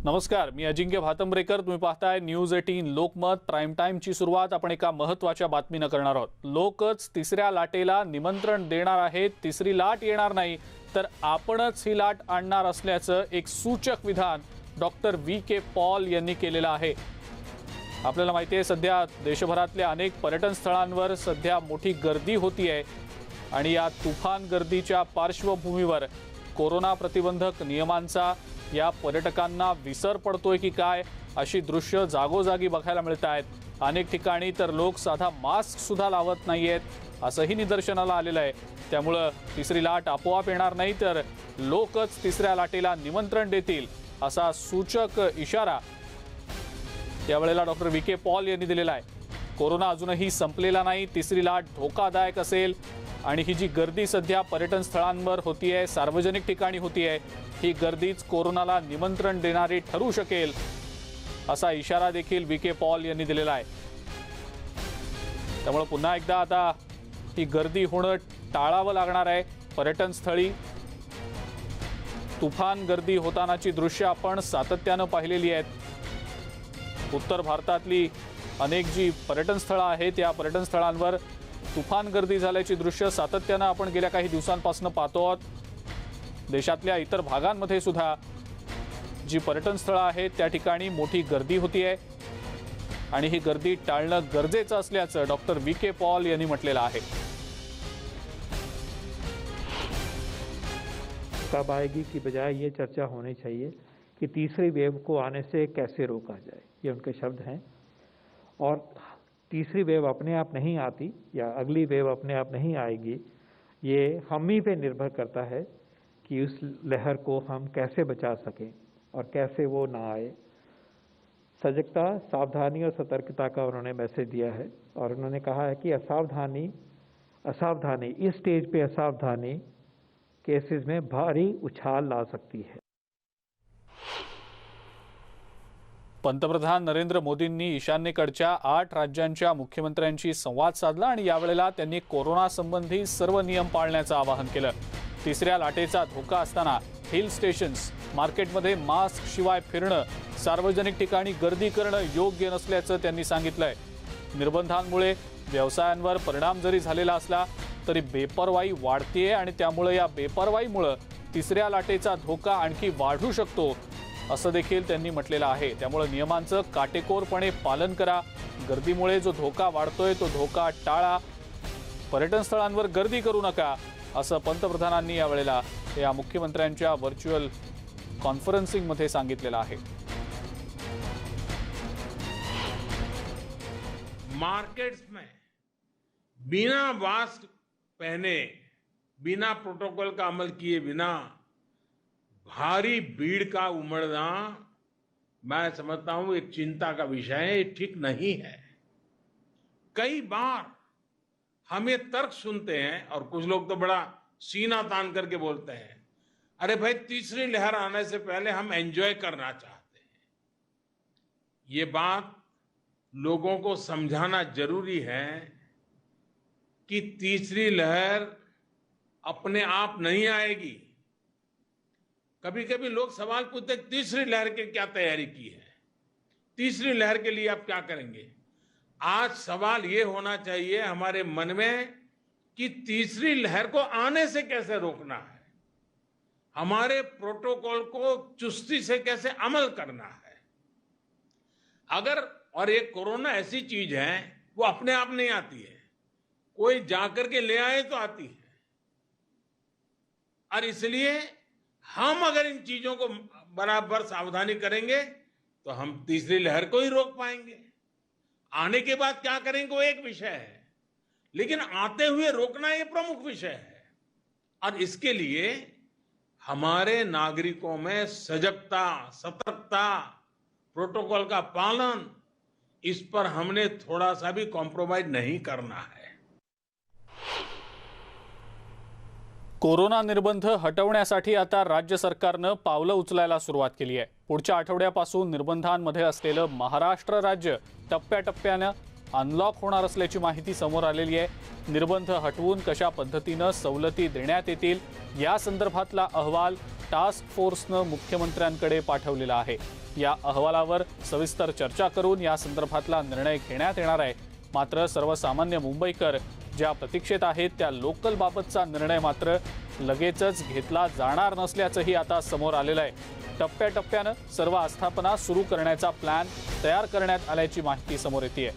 नमस्कार, मी अजिंक्य भातंब्रेकर। तुम्ही पाहताय न्यूज 18 लोकमत प्राइम टाइमची सुरुवात आपण एका महत्त्वाच्या बातमीने करणार आहोत। लोकच तिसऱ्या लाटेला निमंत्रण देणार आहेत। तिसरी लाट येणार नाही तर आपणच ही लाट आणणार असल्याचं एक सूचक विधान डॉक्टर वी.के. पॉल यांनी केलेलं आहे। आपल्याला माहिती आहे सध्या देशभरातल्या अनेक पर्यटन स्थळांवर सध्या मोठी गर्दी होतीये आणि या तुफान गर्दीच्या पार्श्वभूमीवर कोरोना प्रतिबंधक नियमांचा या पर्यटकांना विसर पडतोय की काय अशी दृश्य जागोजागी बघायला मिळत आहेत। अनेक ठिकाणी तर लोक साधा मास्क सुद्धा लावत नाहीयेत असंही निदर्शनाला आलेलं आहे। त्यामुळे तिसरी लाट आपोआप येणार नाही तर लोकच तिसऱ्या लाटेला निमंत्रण देतील असा सूचक इशारा यावेळेला डॉक्टर वी.के. पॉल यांनी दिलेला आहे। कोरोना अजूनही संपलेला नाही, तिसरी लाट धोकादायक असेल आणि ही जी गर्दी सध्या पर्यटन स्थळांवर होतीये, सार्वजनिक ठिकाणी होतीये, ही गर्दीच कोरोनाला निमंत्रण देणारी ठरू शकेल असा इशारा देखील वी.के. पॉल यांनी दिलेला आहे। त्यामुळे पुन्हा एकदा आता ही गर्दी होणं टाळावं लागणार आहे। पर्यटन स्थळी तुफान गर्दी होतानाची दृश्य आपण सातत्याने पाहिलेली आहेत। उत्तर भारतातली अनेक जी पर्यटन स्थळं आहेत या पर्यटन स्थळांवर तुफान गर्दी झाल्याची दृश्य सातत्याने आपण गेल्या काही दिवसांपासून पाहतो आहोत। देशातल्या इतर भागांमध्ये सुद्धा जी पर्यटन स्थळं आहेत त्या ठिकाणी मोठी गर्दी होतीये आणि ही गर्दी टाळणं गरजेचं असल्याचं डॉक्टर वी.के. पॉल यांनी म्हटलेलं आहे। कब आएगी की बजाय ये चर्चा होनी चाहिए कि तीसरी वेव को आने से कैसे रोका जाए, ये उनके शब्द हैं। और तीसरी वेव अपने आप नहीं आती या अगली वेव अपने आप नहीं आएगी, ये हम ही पे निर्भर करता है कि उस लहर को हम कैसे बचा सकें और कैसे वो ना आए। सजगता, सावधानी और सतर्कता का उन्होंने मैसेज दिया है और उन्होंने कहा है कि असावधानी इस स्टेज पे असावधानी केसेस में भारी उछाल ला सकती है। पंतप्रधान नरेंद्र मोदींनी ईशान्येकडच्या 8 राज्यांच्या मुख्यमंत्र्यांशी संवाद साधला आणि यावेळेला त्यांनी कोरोना संबंधी सर्व नियम पाळण्याचं आवाहन केलं। तिसऱ्या लाटेचा धोका असताना हिल स्टेशन्स, मार्केटमध्ये मास्क शिवाय फिरणं, सार्वजनिक ठिकाणी गर्दी करणं योग्य नसल्याचं त्यांनी सांगितलंय। निर्बंधांमुळे व्यवसायांवर परिणाम जरी झालेला असला तरी बेपरवाई वाढतेय आणि त्यामुळे या बेपरवाईमुळे तिसऱ्या लाटेचा धोका आणखी वाढू शकतो असं देखील त्यांनी म्हटलेलं आहे। त्यामुळे नियमांचं काटेकोरपणे पालन करा, गर्दीमुळे जो धोका वाढतोय तो धोका टाळा, पर्यटन स्थळांवर गर्दी करू नका असं पंतप्रधानांनी यावेळेला या मुख्यमंत्र्यांच्या व्हर्च्युअल कॉन्फरन्सिंगमध्ये सांगितलेलं आहे। मार्केट्स में बिना मास्क पहने, बिना प्रोटोकॉल का अमल किए बिना भारी भीड़ का उमड़ना मैं समझता हूं एक चिंता का विषय है, ये ठीक नहीं है। कई बार हम ये तर्क सुनते हैं और कुछ लोग तो बड़ा सीना तान करके बोलते हैं, अरे भाई तीसरी लहर आने से पहले हम एंजॉय करना चाहते हैं। ये बात लोगों को समझाना जरूरी है कि तीसरी लहर अपने आप नहीं आएगी। कभी कभी लोग सवाल पूछते हैं तीसरी लहर की क्या तैयारी की है, तीसरी लहर के लिए आप क्या करेंगे। आज सवाल ये होना चाहिए हमारे मन में कि तीसरी लहर को आने से कैसे रोकना है, हमारे प्रोटोकॉल को चुस्ती से कैसे अमल करना है। अगर और एक कोरोना ऐसी चीज है वो अपने आप नहीं आती है, कोई जाकर के ले आए तो आती है। और इसलिए हम अगर इन चीजों को बराबर सावधानी करेंगे तो हम तीसरी लहर को ही रोक पाएंगे। आने के बाद क्या करेंगे वो एक विषय है, लेकिन आते हुए रोकना ये प्रमुख विषय है। और इसके लिए हमारे नागरिकों में सजगता, सतर्कता, प्रोटोकॉल का पालन, इस पर हमने थोड़ा सा भी कॉम्प्रोमाइज नहीं करना है। कोरोना निर्बंध हटवण्यासाठी आता राज्य सरकारनं पावलं उचलायला सुरुवात केली आहे। पुढच्या आठवड्यापासून निर्बंधांमध्ये असलेलं महाराष्ट्र राज्य टप्प्याटप्प्याने अनलॉक होणार असल्याची माहिती समोर आलेली आहे। निर्बंध हटवून कशा पद्धतीने सवलती देण्यात येतील या संदर्भातला अहवाल टास्क फोर्सनं मुख्यमंत्र्यांकडे पाठवलेला आहे। या अहवालावर सविस्तर चर्चा करून या संदर्भातला निर्णय घेण्यात येणार आहे। मात्र सर्वसामान्य मुंबईकर ज्या प्रतीक्षेत आहेत त्या लोकल बाबतचा निर्णय मात्र लगेचच घेतला जाणार नसल्याचंही आता समोर आलेलं आहे। टप्प्याटप्प्यानं सर्व आस्थापना सुरू करण्याचा प्लॅन तयार करण्यात आल्याची माहिती समोर येते।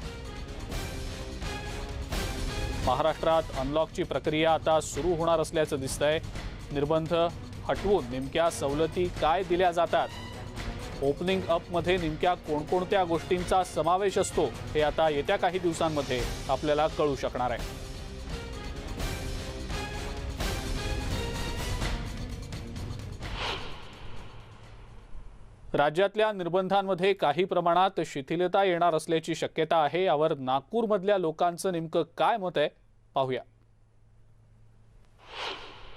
महाराष्ट्रात अनलॉकची प्रक्रिया आता सुरू होणार असल्याचं दिसतंय। निर्बंध हटवून नेमक्या सवलती काय दिल्या जातात, ओपनिंग अप मध्ये नेमक्या कोणकोणत्या गोष्टींचा समावेश असतो हे आता येत्या काही दिवसांमध्ये आपल्याला कळू शकणार आहे। राज्यातल्या निर्बंधांमध्ये काही प्रमाणात शिथिलता येणार असल्याची शक्यता आहे। यावर नागपूरमधल्या लोकांचं नेमकं काय मत आहे पाहूया।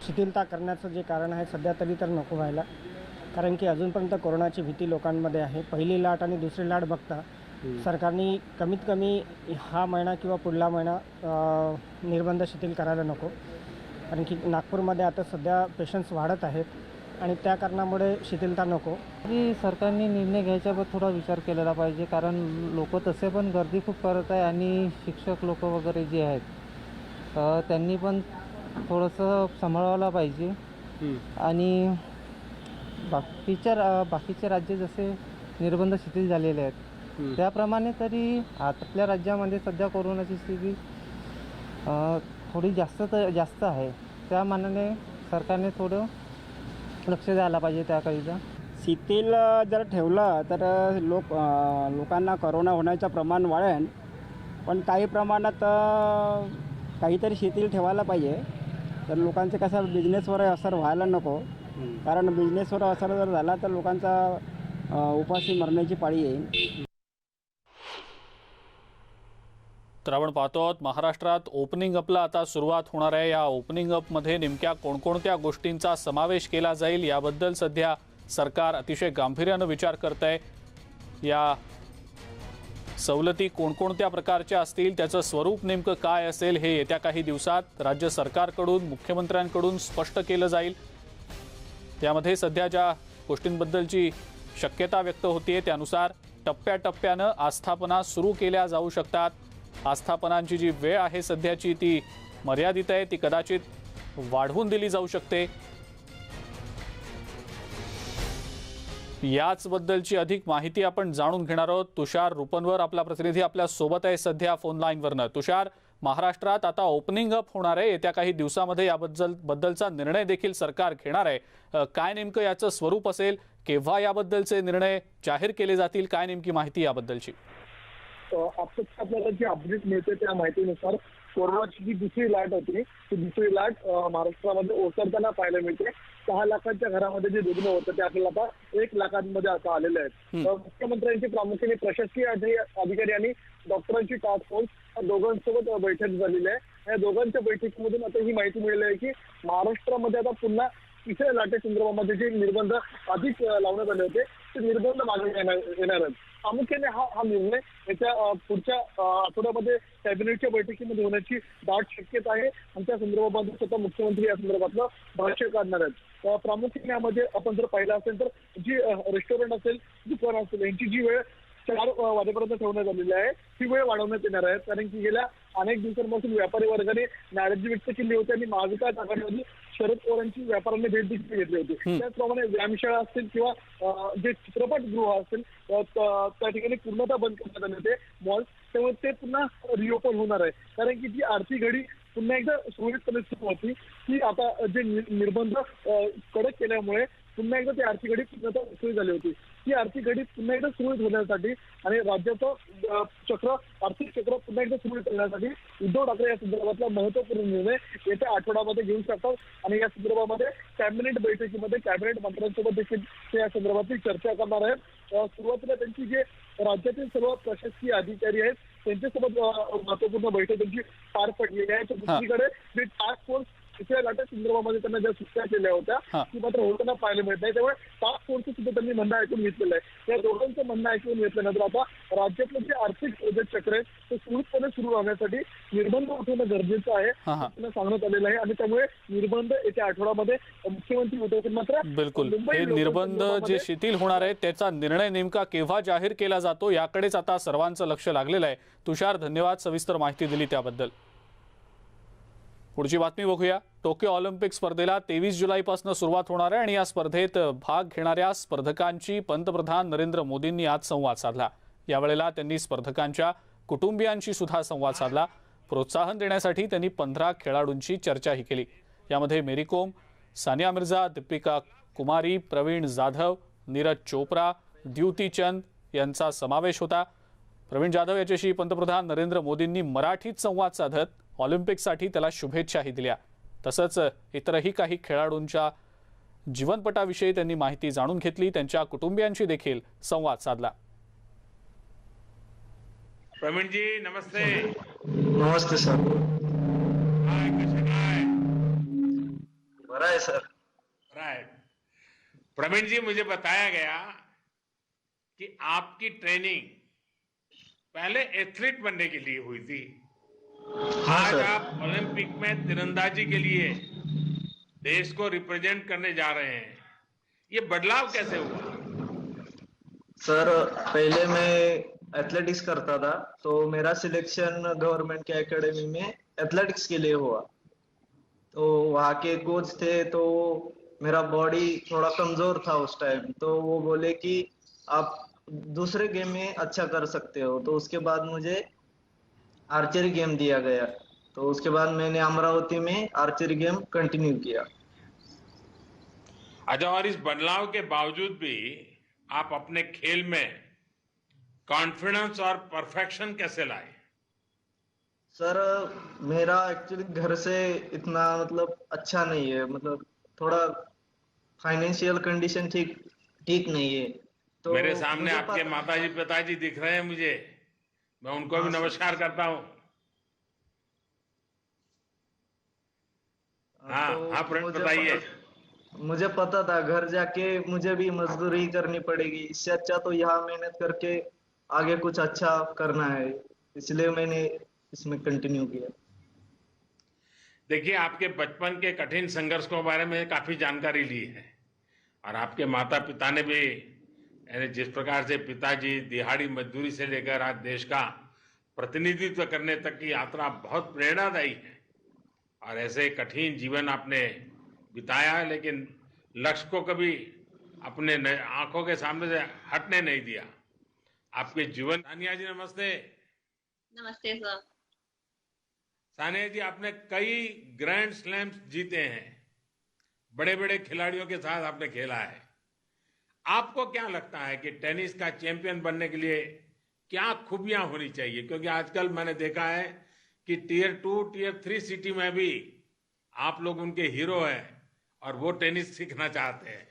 शिथिलता करण्याचं जे कारण आहे सध्या तरी तर नको व्हायला, कारण की अजूनपर्यंत कोरोनाची भीती लोकांमध्ये आहे। पहिली लाट आणि दुसरी लाट बघता सरकारने कमीत कमी हा महिना किंवा पुढला महिना निर्बंध शिथिल करायला नको, कारण की नागपूरमध्ये आता सध्या पेशंट्स वाढत आहेत आणि त्या कारणामुळे शिथिलता नको। सरकारने निर्णय घ्यायच्यावर थोडा विचार केलेला पाहिजे, कारण लोक तसे पण गर्दी खूप करत आहे आणि शिक्षक लोक वगैरे जे आहेत त्यांनी पण थोडंसं सांभाळायला पाहिजे। आणि बाकीचे राज्य जसे निर्बंध शिथिल झालेले आहेत त्याप्रमाणे तरी आपल्या राज्यामध्ये सध्या कोरोनाची स्थिती थोडी जास्त आहे। त्या मानाने सरकारने थोडं लक्ष द्यायला पाहिजे त्याकरिता। शिथिल जर ठेवलं तर लोकांना कोरोना होण्याचं प्रमाण वाढेल, पण काही प्रमाणात काहीतरी शिथिल ठेवायला पाहिजे। तर लोकांचे कसं बिझनेसवर असर व्हायला नको, कारण बिझनेसवर असर जर झाला तर लोकांचा उपाशी मरण्याची पाळी येईल। तर आपण पाहतो आहोत महाराष्ट्रात ओपनिंग अपला आता सुरुवात होणार आहे। या ओपनिंग अपमध्ये नेमक्या कोणकोणत्या गोष्टींचा समावेश केला जाईल याबद्दल सध्या सरकार अतिशय गांभीर्यानं विचार करत आहे। या सवलती कोणकोणत्या प्रकारच्या असतील, त्याचं स्वरूप नेमकं काय असेल हे येत्या काही दिवसात राज्य सरकारकडून मुख्यमंत्र्यांकडून स्पष्ट केलं जाईल। त्यामध्ये सध्या ज्या गोष्टींबद्दलची शक्यता व्यक्त होतीये त्यानुसार टप्प्याटप्प्यानं आस्थापना सुरू केल्या जाऊ शकतात। आस्थापनांची जी वेळ आहे सध्याची ती मर्यादित आहे, ती कदाचित वाढवून दिली जाऊ शकते। याचबद्दलची अधिक माहिती आपण जाणून घेणार आहोत। तुषार रुपनवर आपला प्रतिनिधी आपल्या सोबत आहे सध्या फोन लाईनवरनं। तुषार, महाराष्ट्रात आता ओपनिंग अप होणार आहे, येत्या काही दिवसामध्ये याबद्दलचा निर्णय देखील सरकार घेणार आहे। काय नेमकं याचं स्वरूप असेल, केव्हा याबद्दलचे निर्णय जाहीर केले जातील, काय नेमकी माहिती याबद्दलची? आपल्याला जी अपडेट मिळते त्या माहितीनुसार कोरोनाची जी दुसरी लाट होती ती दुसरी लाट महाराष्ट्रामध्ये ओसरताना पाहायला मिळते। 6 लाखांच्या घरामध्ये जे रुग्ण होते ते आपल्याला आता 1 लाखांमध्ये आता आलेले आहेत। मुख्यमंत्र्यांची प्रामुख्याने प्रशासकीय अधिकारी आणि डॉक्टरांची टास्क फोर्स दोघांसोबत बैठक झालेली आहे। या दोघांच्या बैठकीमधून आता ही माहिती मिळाली आहे की महाराष्ट्रामध्ये आता पुन्हा तिसऱ्या लाटेसंदर्भामध्ये जे निर्बंध अधिक लावण्यात आले होते ते निर्बंध मागे येणार आहेत। प्रामुख्याने हा निर्णय याच्या पुढच्या आठवड्यामध्ये कॅबिनेटच्या बैठकीमध्ये होण्याची दाट शक्यता आहे आणि त्या संदर्भामध्ये स्वतः मुख्यमंत्री या संदर्भातलं भाष्य काढणार आहेत। प्रामुख्याने यामध्ये आपण जर पाहिलं असेल तर जी रेस्टॉरंट असेल, दुकान असेल यांची जी वेळ 4 वाजेपर्यंत ठेवण्यात आलेली आहे ती वेळ वाढवण्यात येणार आहे, कारण की गेल्या अनेक दिवसांपासून व्यापारी वर्गाने नाराजी व्यक्त केली होती आणि महाविकास आघाडीमध्ये शरद पवारांची व्यापाऱ्यांनी भेट देखील घेतली होती। त्याचप्रमाणे व्यायामशाळा असतील किंवा जे चित्रपटगृह असेल त्या ठिकाणी पूर्णतः बंद करण्यात आले होते मॉल, त्यामुळे ते पुन्हा रिओपन होणार आहे, कारण की जी आर्थिक घडी पुन्हा एकदा सुरळीतपणे सुरू होती ती आता जे निर्बंध कडक केल्यामुळे पुन्हा एकदा ती आर्थिक घडी पूर्णतः सुरू झाली होती। ती आर्थिक घडी पुन्हा एकदा सुरळीत होण्यासाठी आणि राज्याचं आर्थिक चक्र पुन्हा एकदा सुरळीत करण्यासाठी उद्धव ठाकरे या संदर्भातला महत्वपूर्ण निर्णय येत्या आठवड्यामध्ये घेऊ शकतात आणि या संदर्भामध्ये कॅबिनेट बैठकीमध्ये कॅबिनेट मंत्र्यांसोबत देखील ते या संदर्भातली चर्चा करणार आहेत। सुरुवातीला त्यांची जे राज्यातील सर्व प्रशासकीय अधिकारी आहेत त्यांच्यासोबत महत्वपूर्ण बैठक त्यांची पार पडलेली आहे। तर दुसरीकडे जे टास्क फोर्स तिसऱ्या लाटेसंदर्भात उपक्रमामध्ये त्यांना ज्या सूचना केल्या होत्या हा. ती मात्र होताना पाहायला मिळत नाही. त्यामुळे टास्क फोर्सचं सुद्धा त्यांनी म्हणणं ऐकून घेतलेलं आहे. या दोघांचं म्हणणं ऐकून घेतल्यानंतर आता राज्यातलं जे आर्थिक चक्र आहे ते सुरळीतपणे सुरू राहण्यासाठी निर्बंध उठवणं गरजेचं आहे हा, हा. त्यांना सांगण्यात आलेलं आहे. आणि त्यामुळे निर्बंध येत्या आठवड्यामध्ये मुख्यमंत्री उद्धव मात्र बिलकुल मुंबई हे लोकल निर्बंध जे संदर्भामध्ये शिथिल होणार आहेत त्याचा निर्णय नेमका केव्हा जाहीर केला जातो याकडेच आता सर्वांचं लक्ष लागलेलं आहे. तुषार, धन्यवाद सविस्तर माहिती दिली त्याबद्दल. पुढची बातमी बघूया. टोकियो ऑलिम्पिक स्पर्धेला 23 जुलैपासून सुरुवात होणार आहे आणि या स्पर्धेत भाग घेणाऱ्या स्पर्धकांची पंतप्रधान नरेंद्र मोदींनी आज संवाद साधला. यावेळेला त्यांनी स्पर्धकांच्या कुटुंबियांशी सुद्धा संवाद साधला. प्रोत्साहन देण्यासाठी त्यांनी 15 खेळाडूंची चर्चाही केली. यामध्ये मेरी कोम, सानिया मिर्झा, दीपिका कुमारी, प्रवीण जाधव, नीरज चोप्रा, द्युती चंद यांचा समावेश होता. प्रवीण जाधव याच्याशी पंतप्रधान नरेंद्र मोदींनी मराठीत संवाद साधत ऑलिम्पिकसाठी त्याला शुभेच्छाही दिल्या. तसंच इतरही काही खेळाडूंच्या जीवनपटाविषयी त्यांनी माहिती जाणून घेतली. त्यांच्या कुटुंबियांशी देखील संवाद साधला. प्रवीण जी नमस्ते. नमस्ते सर. हाय, कसे काय? बरा है सर. राइट. प्रवीण जी, मुझे बताया गया कि आपकी ट्रेनिंग पहले एथलीट बनने के लिए हुई थी. आज सर. आप ओलंपिक में तीरंदाजी के लिए देश को रिप्रेजेंट करने जा रहे हैं. ये बदलाव कैसे हुआ? सर, पहले मैं एथलेटिक्स करता था तो मेरा सिलेक्शन गवर्नमेंट के एकेडमी में एथलेटिक्स के लिए हुआ. तो वहाँ के कोच थे तो मेरा बॉडी थोड़ा कमजोर था उस टाइम, तो वो बोले कि आप दूसरे गेम में अच्छा कर सकते हो. तो उसके बाद मुझे आर्चरी गेम दिया गया. तो उसके बाद मैंने अमरावती में आर्चरी गेम कंटिन्यू किया. अच्छा, और इस बदलाव के बावजूद भी आप अपने खेल में कॉन्फिडेंस और परफेक्शन कैसे लाए? सर, मेरा एक्चुअली घर से इतना मतलब अच्छा नहीं है, मतलब थोड़ा फाइनेंशियल कंडीशन ठीक नहीं है. तो मेरे सामने मुझे आपके पता- माताजी पिताजी दिख रहे हैं मुझे. मैं उनको भी हाँ, सर. नमस्कार करता हूँ. हाँ तो हाँ, प्रवीण मुझे बताइए. मुझे पता था घर जाके मुझे भी मजदूरी करनी पड़ेगी. इससे अच्छा तो यहाँ मेहनत करके आगे कुछ अच्छा करना है, इसलिए मैंने इसमें कंटिन्यू किया. देखिए, आपके बचपन के कठिन संघर्ष के बारे में काफी जानकारी ली है और आपके माता पिता ने भी, यानी जिस प्रकार से पिताजी दिहाड़ी मजदूरी से लेकर आज देश का प्रतिनिधित्व करने तक की यात्रा बहुत प्रेरणादायी है. और ऐसे कठिन जीवन आपने बिताया है, लेकिन लक्ष्य को कभी अपने आंखों के सामने से हटने नहीं दिया. आपके जीवन. सानिया जी नमस्ते. नमस्ते सर. सानिया जी, आपने कई ग्रैंड स्लैम्स जीते हैं, बड़े बड़े खिलाड़ियों के साथ आपने खेला है. आपको क्या लगता है कि टेनिस का चैंपियन बनने के लिए क्या खूबियां होनी चाहिए? क्योंकि आजकल मैंने देखा है कि टियर 2, टियर 3 सिटी में भी आप लोग उनके हीरो हैं और वो टेनिस सीखना चाहते हैं.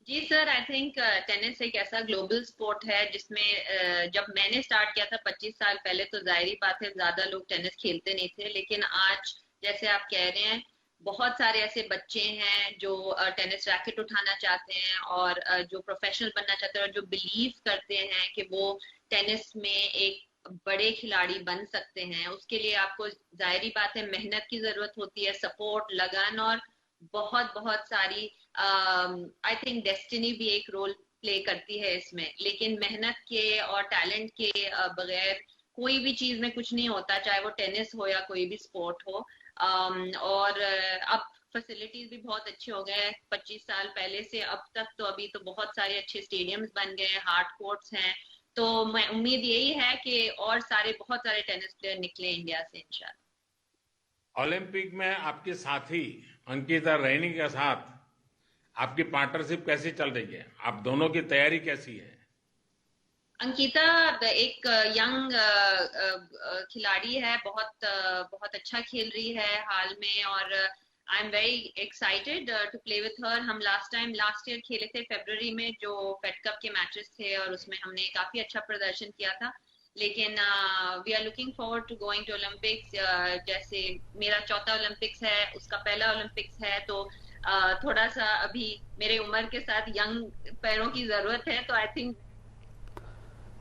जी सर, आई थिंक टेनिस एक ऐसा ग्लोबल स्पोर्ट है जिसमें जब मैंने स्टार्ट किया था 25 साल पहले तो जाहिर बात है ज्यादा लोग टेनिस खेलते नहीं थे. लेकिन आज जैसे आप कह रहे हैं बहुत सारे ऐसे बच्चे हैं जो टेनिस रैकेट उठाना चाहते हैं और जो प्रोफेशनल बनना चाहते हैं और जो बिलीव करते हैं कि वो टेनिस में एक बड़े खिलाड़ी बन सकते हैं. उसके लिए आपको जाहिर बात है मेहनत की जरूरत होती है, सपोर्ट, लगन और बहुत बहुत सारी आई थिंक डेस्टिनी भी एक रोल प्ले करती है इसमें. लेकिन मेहनत के और टैलेंट के बगैर कोई भी चीज में कुछ नहीं होता, चाहे वो टेनिस हो या कोई भी स्पोर्ट हो. और अब फैसिलिटीज भी बहुत अच्छे हो गए हैं 25 साल पहले से अब तक. तो अभी तो बहुत सारे अच्छे स्टेडियम्स बन गए हैं, हार्ड कोर्ट्स हैं. तो मैं उम्मीद यही है कि और बहुत सारे टेनिस प्लेयर निकले इंडिया से इंशाल्लाह. ओलंपिक में आपके साथी अंकिता रैनी के साथ आपकी पार्टनरशिप कैसी चल रही है? आप दोनों की तैयारी कैसी है? अंकिता एक यंग खिलाड़ी है, बहुत अच्छा खेल रही है हाल में और I am very excited to play with her. हम लास्ट ईयर खेले थे फरवरी में जो फेड कप के मैचेस थे और उसमें हमने काफी अच्छा प्रदर्शन किया था. लेकिन we are looking forward to going to Olympics. जैसे मेरा चौथा ओलंपिक्स है, उसका पहला ओलंपिक्स है, तो थोड़ा सा अभी मेरे उम्र के साथ यंग पैरों की जरूरत है। तो आई थिंक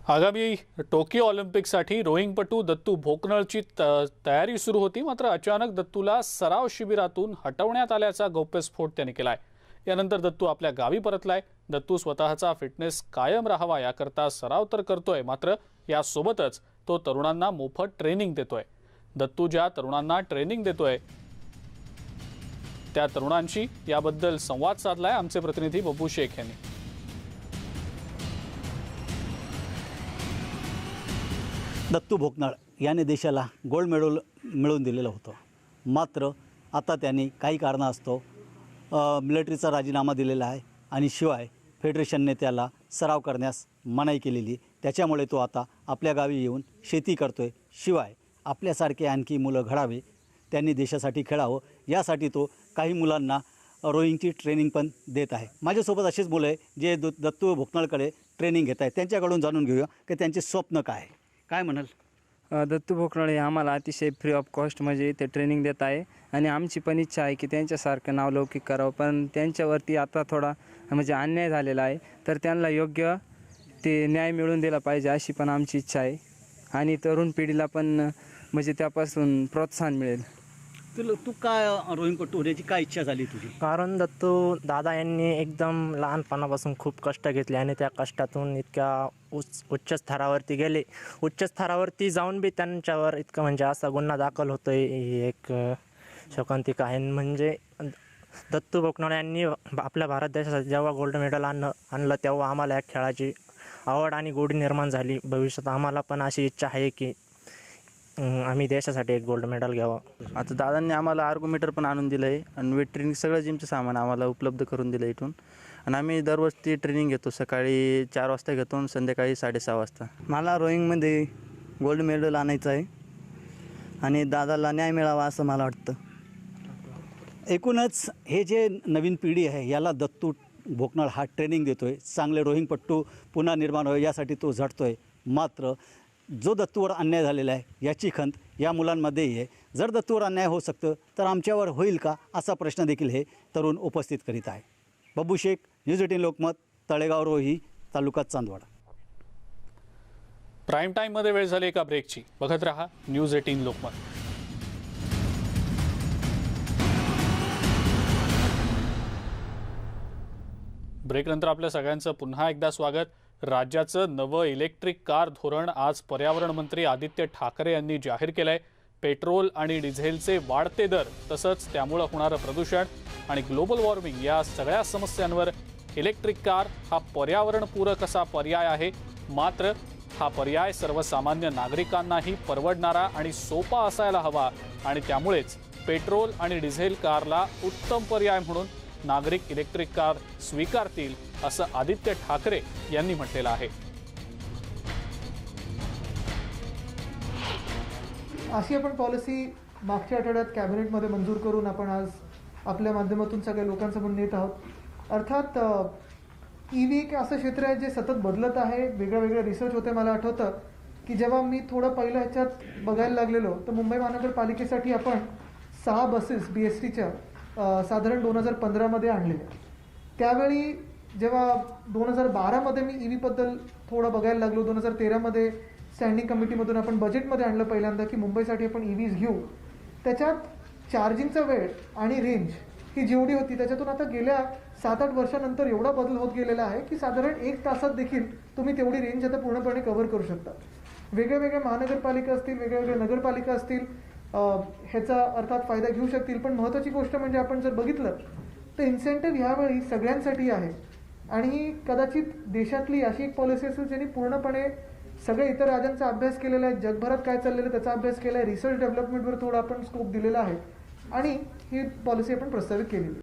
आगामी टोकियो ऑलिम्पिकसाठी रोईंगपटू दत्तू भोकनळची तयारी सुरू होती, मात्र अचानक दत्तूला सराव शिबिरातून हटवण्यात आल्याचा गौप्यस्फोट त्यांनी केलाय। यानंतर दत्तू आपल्या गावी परतलाय। दत्तू स्वतःचा फिटनेस कायम राहावा याकरता सराव तर करतोय, मात्र यासोबतच तो तरुणांना मोफत ट्रेनिंग देतोय। दत्तू ज्या तरुणांना ट्रेनिंग देतोय त्या तरुणांशी याबद्दल संवाद साधलाय आमचे प्रतिनिधी बब्बू शेख यांनी। दत्तू भोकनाळ याने देशाला गोल्ड मेडल मिळवून दिलेलं होतं, मात्र आता त्यांनी काही कारणास्तव मिलिटरीचा राजीनामा दिलेला आहे आणि शिवाय फेडरेशनने त्याला सराव करण्यास मनाई केलेली। त्याच्यामुळे तो आता आपल्या गावी येऊन शेती करतोय। शिवाय आपल्यासारखे आणखी मुलं घडावे, त्यांनी देशासाठी खेळावं यासाठी तो काही मुलांना रोईंगची ट्रेनिंग पण देत आहे। माझ्यासोबत असेच मुलं आहे जे दत्तू भोकनाळकडे ट्रेनिंग घेत आहेत। त्यांच्याकडून जाणून घेऊया की त्यांचे स्वप्न काय आहे। काय म्हणाल? दत्तू भोकनाळ हे आम्हाला अतिशय फ्री ऑफ कॉस्ट म्हणजे ते ट्रेनिंग देत आहे आणि आमची पण इच्छा आहे की त्यांच्यासारखं नावलौकिक करावं, पण त्यांच्यावरती आता थोडा म्हणजे अन्याय झालेला आहे, तर त्यांना योग्य ते न्याय मिळवून दिला पाहिजे अशी पण आमची इच्छा आहे आणि तरुण पिढीला पण म्हणजे त्यापासून प्रोत्साहन मिळेल। तू काय रोईंगपटू होण्याची काय इच्छा झाली तुझी? कारण दत्तू दादा यांनी एकदम लहानपणापासून खूप कष्ट घेतले आणि त्या कष्टातून इतक्या उच्च स्तरावरती गेले। उच्च स्तरावरती जाऊन बी त्यांच्यावर इतकं म्हणजे असा गुन्हा दाखल होतोय, ही एक शोकांतिक आहे। म्हणजे दत्तू भोकनाळ यांनी आपल्या भारत देशासाठी जेव्हा गोल्ड मेडल आणलं तेव्हा आम्हाला या खेळाची आवड आणि गोडी निर्माण झाली। भविष्यात आम्हाला पण अशी इच्छा आहे की आम्ही देशासाठी एक गोल्ड मेडल घ्यावं। आता दादांनी आम्हाला आर्गोमीटर पण आणून दिलं आहे आणि वेट ट्रेनिंग सगळं जिमचं सामान आम्हाला उपलब्ध करून दिलं इथून आणि आम्ही दरवर्षी ट्रेनिंग घेतो। सकाळी 4 वाजता घेतो आणि संध्याकाळी 6:30 वाजता। मला रोईंगमध्ये गोल्ड मेडल आणायचं आहे आणि दादाला न्याय मिळावा असं मला वाटतं। एकूणच हे जे नवीन पिढी आहे याला दत्तू भोकनाळ हा ट्रेनिंग देतोय। चांगले रोईंगपट्टू पुन्हा निर्माण व्हावे यासाठी तो झटतोय, मात्र जो दत्तूवर अन्याय झालेला आहे याची खंत या मुलांमध्येही आहे। जर दत्तूवर अन्याय होऊ शकतं तर आमच्यावर होईल का असा प्रश्न देखील हे तरुण उपस्थित करीत आहे। बब्बू शेख, न्यूज 18 लोकमत, तळेगाव रोही, तालुका चांदवड। प्राईम टाइम मध्ये वेळ झाली एका ब्रेकची। बघत रहा न्यूज 18 लोकमत। ब्रेकनंतर आपल्या सगळ्यांचं पुन्हा एकदा स्वागत। राज्याचं नवं इलेक्ट्रिक कार धोरण आज पर्यावरण मंत्री आदित्य ठाकरे यांनी जाहीर केलंय। पेट्रोल आणि डिझेलचे वाढते दर, तसंच त्यामुळे होणारं प्रदूषण आणि ग्लोबल वॉर्मिंग या सगळ्या समस्यांवर इलेक्ट्रिक कार हा पर्यावरणपूरक असा पर्याय आहे। मात्र हा पर्याय सर्वसामान्य नागरिकांनाही परवडणारा आणि सोपा असायला हवा आणि त्यामुळेच पेट्रोल आणि डिझेल कारला उत्तम पर्याय म्हणून नागरिक इलेक्ट्रिक कार स्वीकारतील असं आदित्य ठाकरे यांनी म्हटलेलं आहे। अशी आपण पॉलिसी मागच्या आठवड्यात कॅबिनेटमध्ये मंजूर करून आपण आज आपल्या माध्यमातून सगळ्या लोकांसमोर नेत आहोत। अर्थात EV एक असं क्षेत्र आहे जे सतत बदलत आहे, वेगळ्या रिसर्च होते। मला आठवतं की जेव्हा मी थोडं पहिलं ह्याच्यात बघायला लागलेलो तर मुंबई महानगरपालिकेसाठी आपण 6 बसेस BSTच्या साधारण 2015मध्ये आणलेल्या। त्यावेळी जेव्हा 2012मध्ये मी EVबद्दल थोडं बघायला लागलो, 2013मध्ये स्टँडिंग कमिटीमधून आपण बजेटमध्ये आणलं पहिल्यांदा की मुंबईसाठी आपण EVs घेऊ। त्याच्यात चार्जिंगचा वेळ आणि रेंज ही जेवढी होती त्याच्यातून आता गेल्या 7-8 वर्षानंतर एवढा बदल होत गेलेला आहे की साधारण 1 तासात देखील तुम्ही तेवढी रेंज आता पूर्णपणे कव्हर करू शकता। वेगळ्या महानगरपालिका असतील, वेगळ्या नगरपालिका असतील, ह्याचा अर्थात फायदा घेऊ शकतील। पण महत्त्वाची गोष्ट म्हणजे आपण जर बघितलं तर इन्सेंटिव्ह ह्यावेळी सगळ्यांसाठी आहे आणि कदाचित देशातली अशी एक पॉलिसी असेल ज्यांनी पूर्णपणे सगळ्या इतर राज्यांचा अभ्यास केलेला आहे, जगभरात काय चाललेलं त्याचा अभ्यास केला आहे, रिसर्च डेव्हलपमेंटवर थोडा आपण स्कोप दिलेला आहे आणि ही पॉलिसी आपण प्रस्तावित केलेली।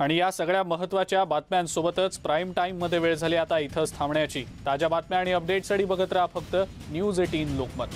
आणि या सगळ्या महत्त्वाच्या बातम्यांसोबतच प्राईम टाइम मध्ये वेळ झाली आता इथंच थांबण्याची। ताज्या बातम्या आणि अपडेट्ससाठी बघत राहा फक्त न्यूज 18 लोकमत।